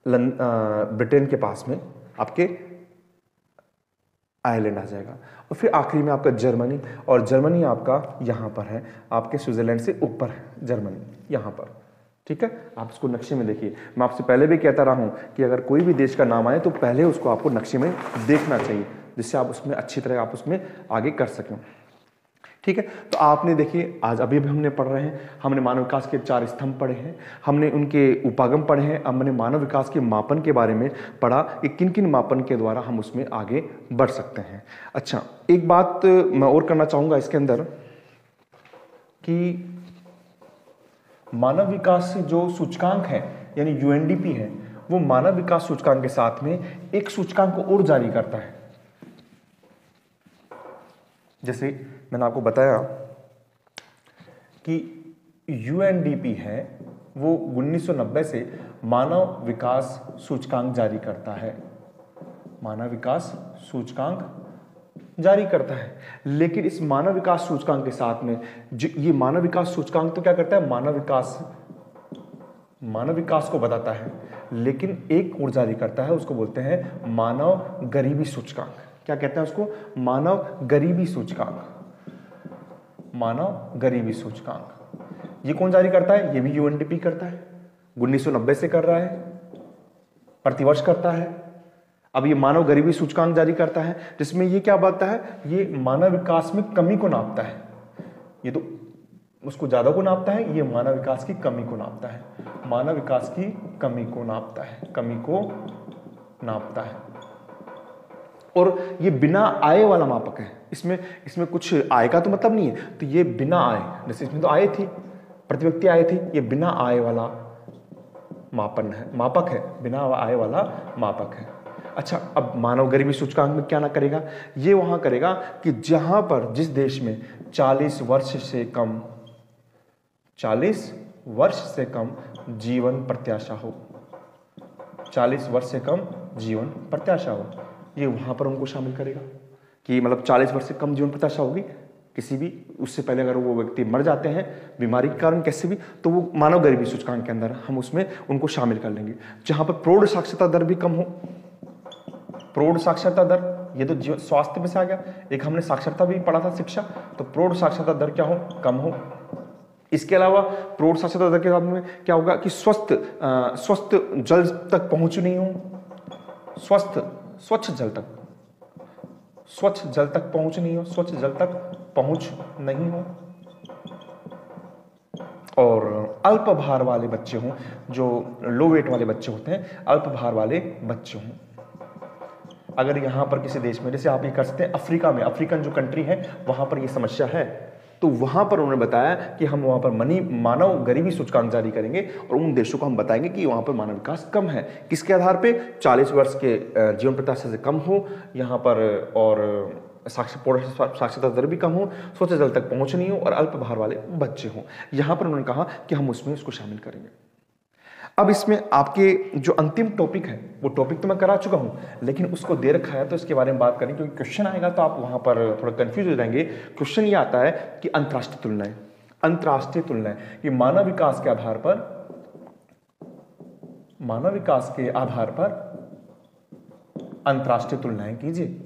ब्रिटेन के पास में, आपके आयरलैंड आ जाएगा। और फिर आखिरी में आपका जर्मनी, और जर्मनी आपका यहां पर है, आपके स्विट्जरलैंड से ऊपर है जर्मनी यहां पर। ठीक है, आप इसको नक्शे में देखिए। मैं आपसे पहले भी कहता रहा हूं कि अगर कोई भी देश का नाम आए तो पहले उसको आपको नक्शे में देखना चाहिए, जिससे आप उसमें अच्छी तरह आप उसमें आगे कर सकें। ठीक है, तो आपने देखिए आज अभी भी हमने पढ़ रहे हैं, हमने मानव विकास के 4 स्तंभ पढ़े हैं, हमने उनके उपागम पढ़े हैं, हमने मानव विकास के मापन के बारे में पढ़ा कि किन किन मापन के द्वारा हम उसमें आगे बढ़ सकते हैं। अच्छा, एक बात मैं और करना चाहूंगा इसके अंदर कि मानव विकास जो सूचकांक है यानी यूएनडीपी है, वो मानव विकास सूचकांक के साथ में एक सूचकांक को और जारी करता है। जैसे मैंने आपको बताया कि यूएनडीपी है वो 1990 से मानव विकास सूचकांक जारी करता है, मानव विकास सूचकांक जारी करता है। लेकिन इस मानव विकास सूचकांक के साथ में जो ये मानव विकास सूचकांक तो क्या करता है, मानव विकास को बताता है, लेकिन एक और जारी करता है, उसको बोलते हैं मानव गरीबी सूचकांक। क्या कहते हैं उसको, मानव गरीबी सूचकांक। मानव गरीबी सूचकांक ये कौन जारी करता है, ये भी यूएनडीपी करता है, 1990 से कर रहा है, प्रतिवर्ष करता है। अब ये मानव गरीबी सूचकांक जारी करता है, जिसमें ये क्या बताता है, ये मानव विकास में कमी को नापता है। ये तो उसको ज्यादा को नापता है, ये मानव विकास की कमी को नापता है, मानव विकास की कमी को नापता है, कमी को नापता है। और ये बिना आय वाला मापक है, इसमें कुछ आय का तो मतलब नहीं है, तो ये बिना आय, जैसे इसमें तो आय थी, प्रति व्यक्ति आय थी, ये बिना आय वाला मापक है, बिना आय वाला मापक है। अच्छा, अब मानव गरीबी सूचकांक में क्या ना करेगा, ये वहां करेगा कि जहां पर जिस देश में 40 वर्ष से कम जीवन प्रत्याशा हो, 40 वर्ष से कम जीवन प्रत्याशा हो, ये वहां पर उनको शामिल करेगा कि मतलब 40 वर्ष से कम जीवन प्रत्याशा होगी किसी भी, उससे पहले अगर वो व्यक्ति मर जाते हैं बीमारी के कारण कैसे भी, तो वो मानव गरीबी सूचकांक के अंदर हम उसमें उनको शामिल कर लेंगे। जहां पर प्रौढ़ साक्षरता दर भी कम हो, प्रौढ़ साक्षरता दर, ये तो स्वास्थ्य में से आ गया, एक हमने साक्षरता भी पढ़ा था शिक्षा, तो प्रौढ़ साक्षरता दर क्या हो, कम हो। इसके अलावा प्रौढ़ साक्षरता दर के साथ में क्या होगा कि स्वस्थ जल तक पहुंच नहीं हो, स्वच्छ जल तक पहुंच नहीं हो, स्वच्छ जल तक पहुंच नहीं हो। और अल्प भार वाले बच्चे हों, जो लो वेट वाले बच्चे होते हैं, अल्प भार वाले बच्चे हों। अगर यहां पर किसी देश में, जैसे आप ये कर सकते हैं अफ्रीका में, अफ्रीकन जो कंट्री है वहां पर ये समस्या है, तो वहां पर उन्होंने बताया कि हम वहां पर मानव गरीबी सूचकांक जारी करेंगे और उन देशों को हम बताएंगे कि वहां पर मानव विकास कम है। किसके आधार पे, 40 वर्ष के जीवन प्रत्याशा से कम हो यहाँ पर, और साक्षरता दर भी कम हो, स्वच्छ जल तक पहुंच नहीं हो, और अल्प भार वाले बच्चे हों। यहां पर उन्होंने कहा कि हम उसमें इसको शामिल करेंगे। अब इसमें आपके जो अंतिम टॉपिक है वो टॉपिक तो मैं करा चुका हूं, लेकिन उसको दे रखा है तो इसके बारे में बात करें, क्योंकि क्वेश्चन आएगा तो आप वहां पर थोड़ा कंफ्यूज हो जाएंगे। क्वेश्चन ये आता है कि अंतरराष्ट्रीय तुलनाएं, अंतरराष्ट्रीय तुलनाएं कि मानव विकास के आधार पर, मानव विकास के आधार पर अंतरराष्ट्रीय तुलनाएं कीजिए।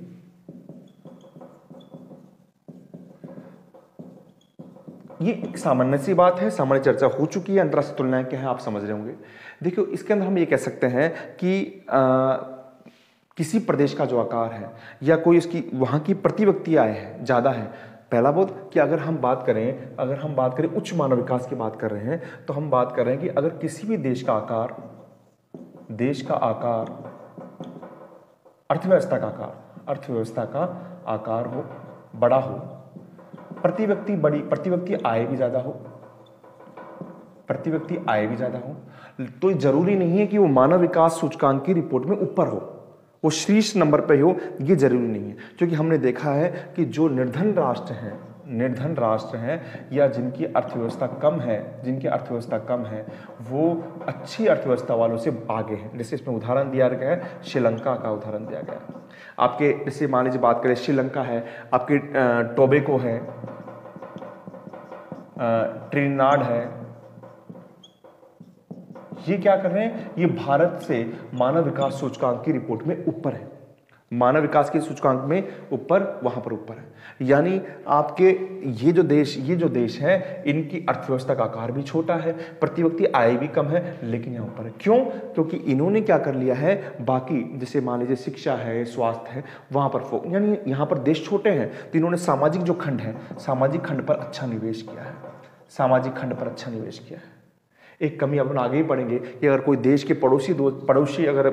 ये एक सामान्य सी बात है, सामान्य चर्चा हो चुकी है। अंतरराष्ट्रीय तुलनाएं क्या है आप समझ रहे होंगे। देखिए इसके अंदर हम ये कह सकते हैं कि किसी प्रदेश का जो आकार है या कोई उसकी वहां की प्रति व्यक्ति आय है ज्यादा है। पहला बोध कि अगर हम बात करें उच्च मानव विकास की बात कर रहे हैं, तो हम बात कर रहे हैं कि अगर किसी भी देश का आकार अर्थव्यवस्था का आकार हो, बड़ा हो, प्रति व्यक्ति आय भी ज्यादा हो, तो जरूरी नहीं है कि वो मानव विकास सूचकांक की रिपोर्ट में ऊपर हो, वो शीर्ष नंबर पे हो, ये जरूरी नहीं है। क्योंकि हमने देखा है कि जो निर्धन राष्ट्र हैं या जिनकी अर्थव्यवस्था कम है, वो अच्छी अर्थव्यवस्था वालों से आगे हैं। जैसे इसमें उदाहरण दिया गया है, श्रीलंका का उदाहरण दिया गया है। आपके जैसे मान लीजिए बात करें, श्रीलंका है, आपके टोबैको है, ट्रिनिडाद है, ये क्या कर रहे हैं, ये भारत से मानव विकास सूचकांक की रिपोर्ट में ऊपर है, मानव विकास के सूचकांक में ऊपर, वहां पर ऊपर है। यानी आपके ये जो देश है, इनकी अर्थव्यवस्था का आकार भी छोटा है, प्रति व्यक्ति आय भी कम है, लेकिन यहां ऊपर है। क्यों? क्योंकि इन्होंने क्या कर लिया है, बाकी जैसे मान लीजिए शिक्षा है, स्वास्थ्य है, वहां पर यानी यहां पर देश छोटे हैं, तो इन्होंने सामाजिक जो खंड है, सामाजिक खंड पर अच्छा निवेश किया है। एक कमी अपन आगे ही पढ़ेंगे कि अगर कोई देश के पड़ोसी अगर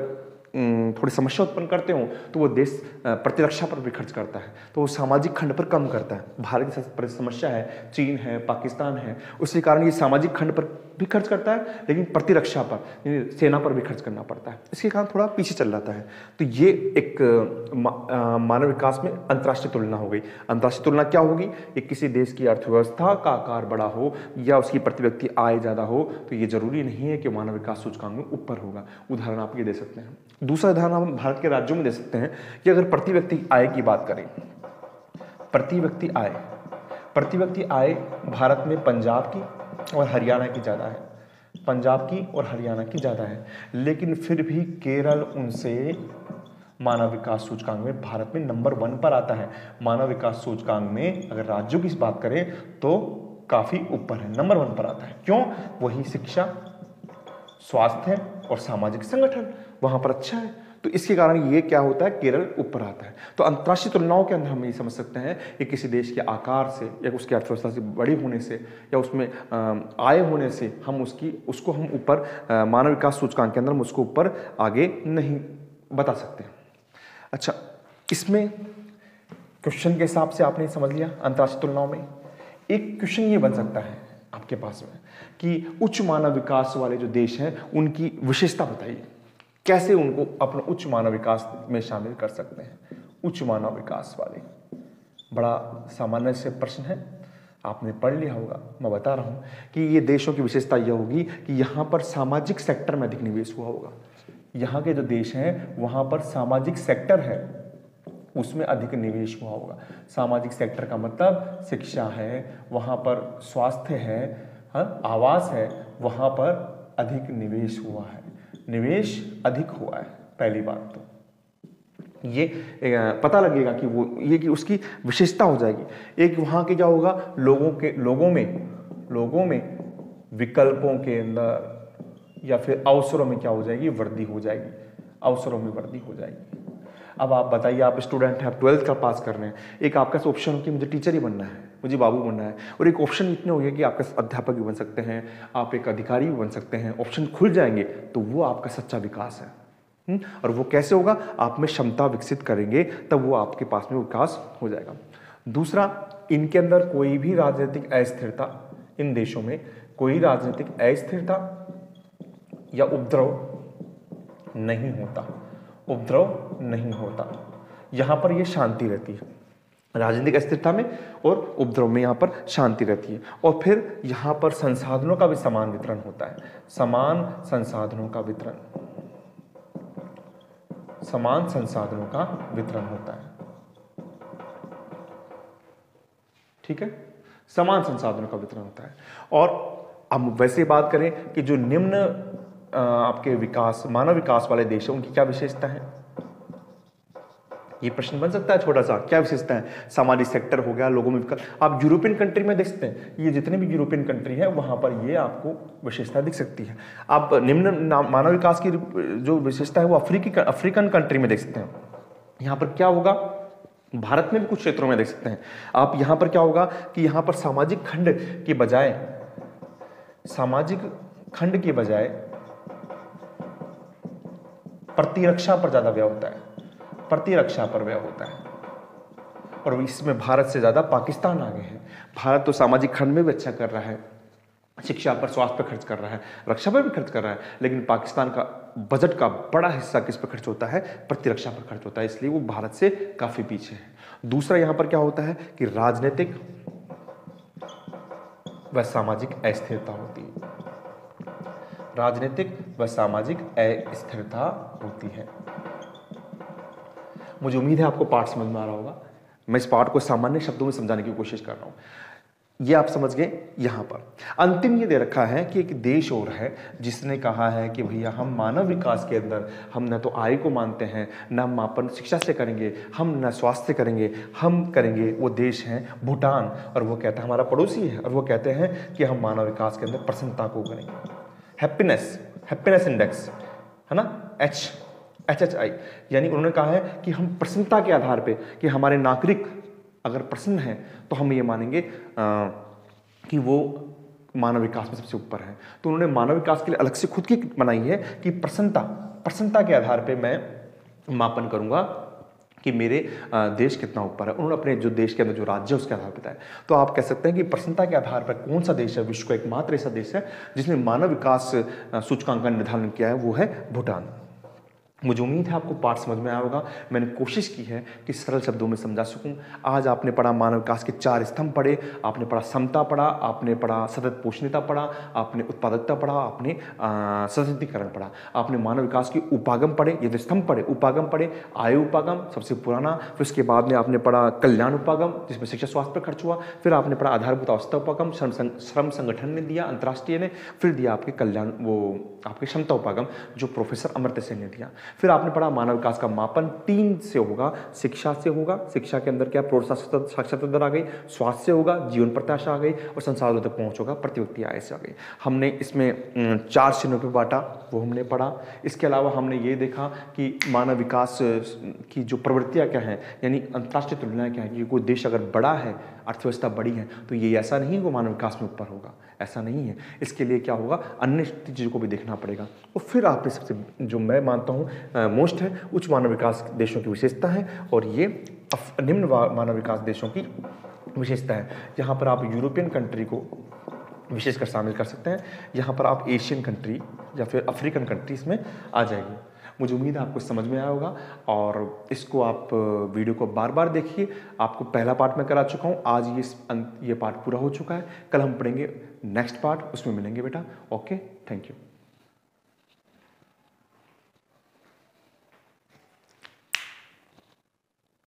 थोड़ी समस्या उत्पन्न करते हो, तो वो देश प्रतिरक्षा पर भी खर्च करता है, तो वो सामाजिक खंड पर कम करता है। भारत की सबसे समस्या है, चीन है, पाकिस्तान है, उसी कारण ये सामाजिक खंड पर भी खर्च करता है, लेकिन प्रतिरक्षा पर, सेना पर भी खर्च करना पड़ता है, इसके कारण थोड़ा पीछे चल जाता है। तो ये एक मानव विकास में अंतर्राष्ट्रीय तुलना हो गई। अंतर्राष्ट्रीय तुलना क्या होगी? एक किसी देश की अर्थव्यवस्था का आकार बड़ा हो या उसकी प्रति व्यक्ति आय ज्यादा हो, तो ये जरूरी नहीं है कि मानव विकास सूचकांक में ऊपर होगा। उदाहरण आप ये दे सकते हैं। दूसरा उदाहरण हम भारत के राज्यों में दे सकते हैं कि अगर प्रति व्यक्ति आय की बात करें, प्रति व्यक्ति आय भारत में पंजाब की और हरियाणा की ज्यादा है, लेकिन फिर भी केरल उनसे मानव विकास सूचकांक में भारत में नंबर 1 पर आता है। मानव विकास सूचकांक में अगर राज्यों की बात करें तो काफी ऊपर है, नंबर 1 पर आता है। क्यों? वही शिक्षा, स्वास्थ्य और सामाजिक संगठन वहां पर अच्छा है, तो इसके कारण ये क्या होता है, केरल ऊपर आता है। तो अंतर्राष्ट्रीय तुलनाओं के अंदर हम ये समझ सकते हैं कि किसी देश के आकार से या उसकी अर्थव्यवस्था से बड़ी होने से या उसमें आय होने से हम उसको हम ऊपर मानव विकास सूचकांक के अंदर हम उसको ऊपर आगे नहीं बता सकते। अच्छा, इसमें क्वेश्चन के हिसाब से आपने समझ लिया अंतर्राष्ट्रीय तुलनाओं में। एक क्वेश्चन ये बन सकता है आपके पास में कि उच्च मानव विकास वाले जो देश हैं उनकी विशेषता बताइए, कैसे उनको अपना उच्च मानव विकास में शामिल कर सकते हैं। उच्च मानव विकास वाले, बड़ा सामान्य से प्रश्न है, आपने पढ़ लिया होगा। मैं बता रहा हूं कि ये देशों की विशेषता यह होगी कि यहां पर सामाजिक सेक्टर में अधिक निवेश हुआ होगा। यहाँ के जो देश हैं वहां पर सामाजिक सेक्टर है, उसमें अधिक निवेश हुआ होगा। सामाजिक सेक्टर का मतलब शिक्षा है, वहां पर स्वास्थ्य है, आवास है, वहां पर अधिक निवेश हुआ है, निवेश अधिक हुआ है। पहली बात तो ये पता लगेगा कि वो ये कि उसकी विशेषता हो जाएगी। एक वहां के क्या होगा, लोगों में विकल्पों के अंदर या फिर अवसरों में क्या हो जाएगी, वृद्धि हो जाएगी, अवसरों में वृद्धि हो जाएगी। अब आप बताइए, आप स्टूडेंट हैं, आप 12th का पास कर रहे हैं, एक आपका ऑप्शन हो कि मुझे टीचर ही बनना है, मुझे बाबू बनना है, और एक ऑप्शन इतने हो गए कि आपका अध्यापक भी बन सकते हैं, आप एक अधिकारी भी बन सकते हैं, ऑप्शन खुल जाएंगे, तो वो आपका सच्चा विकास है। और वो कैसे होगा, आप में क्षमता विकसित करेंगे तब वो आपके पास में विकास हो जाएगा। दूसरा, इनके अंदर कोई भी राजनीतिक अस्थिरता, इन देशों में कोई राजनीतिक अस्थिरता या उपद्रव नहीं होता, यहां पर ये शांति रहती है, राजनीतिक अस्थिरता में और उपद्रव में यहाँ पर शांति रहती है। और फिर यहाँ पर संसाधनों का भी समान वितरण होता है, समान संसाधनों का वितरण, समान संसाधनों का वितरण होता है, ठीक है, समान संसाधनों का वितरण होता है। और हम वैसे बात करें कि जो निम्न आपके विकास, मानव विकास वाले देश हैं, उनकी क्या विशेषता है, ये प्रश्न बन सकता है छोटा सा, क्या विशेषता है? सामाजिक सेक्टर हो गया, लोगों में विकास। आप यूरोपियन कंट्री में देख सकते हैं, ये जितने भी यूरोपियन कंट्री है वहां पर ये आपको विशेषता दिख सकती है। आप निम्न मानव विकास की जो विशेषता है वो अफ्रीकन कंट्री में देख सकते हैं। यहां पर क्या होगा, भारत में भी कुछ क्षेत्रों में देख सकते हैं आप। यहां पर क्या होगा कि यहां पर सामाजिक खंड के बजाय, सामाजिक खंड के बजाय प्रतिरक्षा पर ज्यादा व्यय होता है, प्रतिरक्षा पर व्यय होता है। और इसमें भारत से ज्यादा पाकिस्तान आगे है। भारत तो सामाजिक खंड में भी अच्छा कर रहा है, शिक्षा पर, स्वास्थ्य पर खर्च कर रहा है, रक्षा पर भी खर्च कर रहा है, लेकिन पाकिस्तान का बजट का बड़ा हिस्सा किस पर खर्च होता है? प्रतिरक्षा पर खर्च होता है, इसलिए वो भारत से काफी पीछे है। दूसरा यहां पर क्या होता है कि राजनीतिक व सामाजिक अस्थिरता होती है, राजनीतिक व सामाजिक अस्थिरता होती है। मुझे उम्मीद है आपको पाठ समझ में आ रहा होगा। मैं इस पाठ को सामान्य शब्दों में समझाने की कोशिश कर रहा हूं, ये आप समझ गए। यहां पर अंतिम ये दे रखा है कि एक देश और है जिसने कहा है कि भैया हम मानव विकास के अंदर हम न तो आय को मानते हैं, न हम मापन शिक्षा से करेंगे, हम न स्वास्थ्य करेंगे, हम करेंगे। वो देश है भूटान, और वो कहता है, हमारा पड़ोसी है, और वो कहते हैं कि हम मानव विकास के अंदर प्रसन्नता को करेंगे। हैप्पीनेस इंडेक्स है ना, HHI, यानी उन्होंने कहा है कि हम प्रसन्नता के आधार पे कि हमारे नागरिक अगर प्रसन्न हैं तो हम ये मानेंगे कि वो मानव विकास में सबसे ऊपर है। तो उन्होंने मानव विकास के लिए अलग से खुद की बनाई है कि प्रसन्नता के आधार पे मैं मापन करूंगा कि मेरे देश कितना ऊपर है। उन्होंने अपने जो देश के अंदर जो राज्य है उसके आधार पर बताया। तो आप कह सकते हैं कि प्रसन्नता के आधार पर कौन सा देश है विश्व का एकमात्र ऐसा देश है जिसने मानव विकास सूचकांक का निर्धारण किया है, वो है भूटान। मुझे उम्मीद है आपको पाठ समझ में आया होगा। मैंने कोशिश की है कि सरल शब्दों में समझा सकूं। आज आपने पढ़ा मानव विकास के 4 स्तंभ पढ़े, आपने पढ़ा समता पढ़ा, आपने पढ़ा सतत पोषणीयता पढ़ा, आपने उत्पादकता पढ़ा, आपने सशक्तिकरण पढ़ा, आपने मानव विकास के उपागम पढ़े, ये स्तंभ पढ़े, उपागम पढ़े, आय उपागम सबसे पुराना, फिर उसके बाद में आपने पढ़ा कल्याण उपागम जिसमें शिक्षा स्वास्थ्य पर खर्च हुआ, फिर आपने पढ़ा आधारभूत अवस्था उपागम, श्रम संगठन ने दिया, अंतर्राष्ट्रीय ने, फिर दिया आपके कल्याण वो आपके क्षमता उपागम जो प्रोफेसर अमर्त्य सेन ने दिया। फिर आपने पढ़ा मानव विकास का मापन 3 से होगा, शिक्षा से होगा, शिक्षा के अंदर क्या प्रोत्साहन साक्षरता दर आ गई, स्वास्थ्य से होगा, जीवन प्रत्याशा आ गई, और संसाधनों तक पहुंच होगा, प्रति व्यक्ति आय से आ गई। हमने इसमें 4 श्रेणियों पे बांटा, वो हमने पढ़ा। इसके अलावा हमने ये देखा कि मानव विकास की जो प्रवृत्तियां क्या हैं, यानी अंतर्राष्ट्रीय तुलनाएं क्या है कि कोई देश अगर बड़ा है, अर्थव्यवस्था बड़ी है, तो ये ऐसा नहीं है वो मानव विकास में ऊपर होगा, ऐसा नहीं है। इसके लिए क्या होगा, अन्य चीज़ों को भी देखना पड़ेगा। और फिर आपने सबसे जो मैं मानता हूँ मोस्ट है उच्च मानव विकास देशों की विशेषता है, और ये निम्न मानव विकास देशों की विशेषता है। यहाँ पर आप यूरोपियन कंट्री को विशेषकर शामिल कर सकते हैं, यहाँ पर आप एशियन कंट्री या फिर अफ्रीकन कंट्री इसमें आ जाएगी। मुझे उम्मीद है आपको समझ में आया होगा, और इसको आप वीडियो को बार बार देखिए। आपको पहला पार्ट मैं करा चुका हूँ, आज ये पार्ट पूरा हो चुका है। कल हम पढ़ेंगे नेक्स्ट पार्ट, उसमें मिलेंगे बेटा। Okay, thank you.